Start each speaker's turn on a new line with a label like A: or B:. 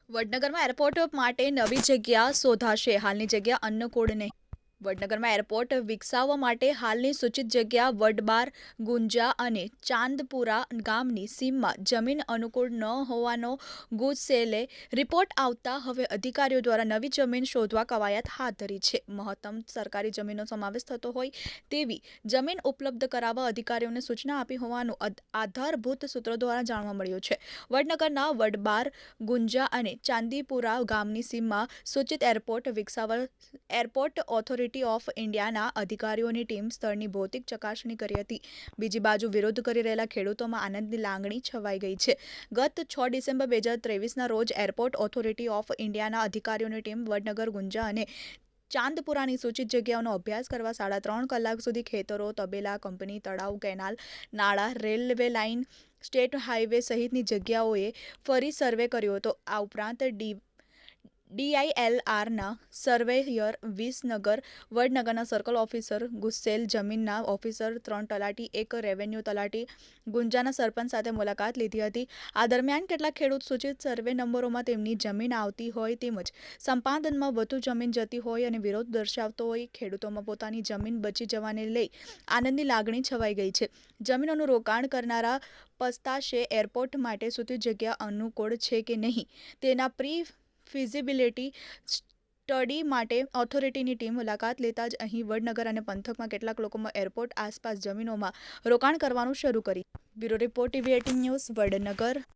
A: વડનગરમાં airport માટે નવી જગ્યા શોધાશે. હાલની જગ્યા અન્નકૂટ નહીં. વડનગરમાં એરપોર્ટ વિકસાવવા માટે હાલની સૂચિત જગ્યા વડબાર, ગુંજા અને ચાંદપુરા ગામની સીમમાં જમીન અનુકૂળ ન હોવાનો ગુજસેલે રિપોર્ટ આવતા હવે અધિકારીઓ દ્વારા નવી જમીન શોધવા કવાયત હાથ ધરી છે. મહત્તમ સરકારી જમીનનો સમાવેશ થતો હોય તેવી જમીન ઉપલબ્ધ કરાવવા અધિકારીઓને સૂચના આપી હોવાનું આધારભૂત સૂત્રો દ્વારા જાણવા મળ્યું છે. વડનગરના વડબાર, ગુંજા અને ચાંદીપુરા ગામની સીમમાં સૂચિત એરપોર્ટ વિકસાવવા એરપોર્ટ ઓથોરિટી ઓફ ઇન્ડિયાના અધિકારીઓની ટીમ સ્થળની ભૌતિક ચકાસણી કરી હતી. બીજી બાજુ વિરોધ કરી રહેલા ખેડૂતોમાં આનંદની લાગણી છવાઈ ગઈ છે. ગત 6 ડિસેમ્બર 2023ના રોજ એરપોર્ટ ઓથોરિટી ઓફ ઇન્ડિયાના અધિકારીઓની ટીમ વડનગર, ગુંજા અને ચાંદપુરાની સૂચિત જગ્યાઓનો અભ્યાસ કરવા 3.5 કલાક સુધી ખેતરો, તબેલા, કંપની, તળાવ, કેનાલ, નાળા, રેલવે લાઇન, સ્ટેટ હાઈવે સહિતની જગ્યાઓએ ફરી સર્વે કર્યો હતો. આ ઉપરાંત DILRના સર્વેયર વિસનગર, વડનગરના સર્કલ ઓફિસર, ગુજસેલ જમીનના ઓફિસર, 3 તલાટી, 1 રેવન્યુ તલાટી, ગુંજાના સરપંચ સાથે મુલાકાત લીધી હતી. આ દરમિયાન કેટલાક ખેડૂત સૂચિત સર્વે નંબરોમાં તેમની જમીન આવતી હોય તેમજ સંપાદનમાં વધુ જમીન જતી હોય અને વિરોધ દર્શાવતો હોય. ખેડૂતોમાં પોતાની જમીન બચી જવાને લઈ આનંદની લાગણી છવાઈ ગઈ છે. જમીનોનું રોકાણ કરનારા પસ્તાશે. એરપોર્ટ માટે સૂચિત જગ્યા અનુકૂળ છે કે નહીં તેના ફિઝિબિલિટી સ્ટડી માટે ઓથોરિટીની ટીમ મુલાકાત લેતા જ અહીં વડનગર અને પંથકમાં કેટલાક લોકોમાં એરપોર્ટ આસપાસ જમીનોમાં રોકાણ કરવાનું શરૂ કરી. Bureau report TV18 news, Vadnagar.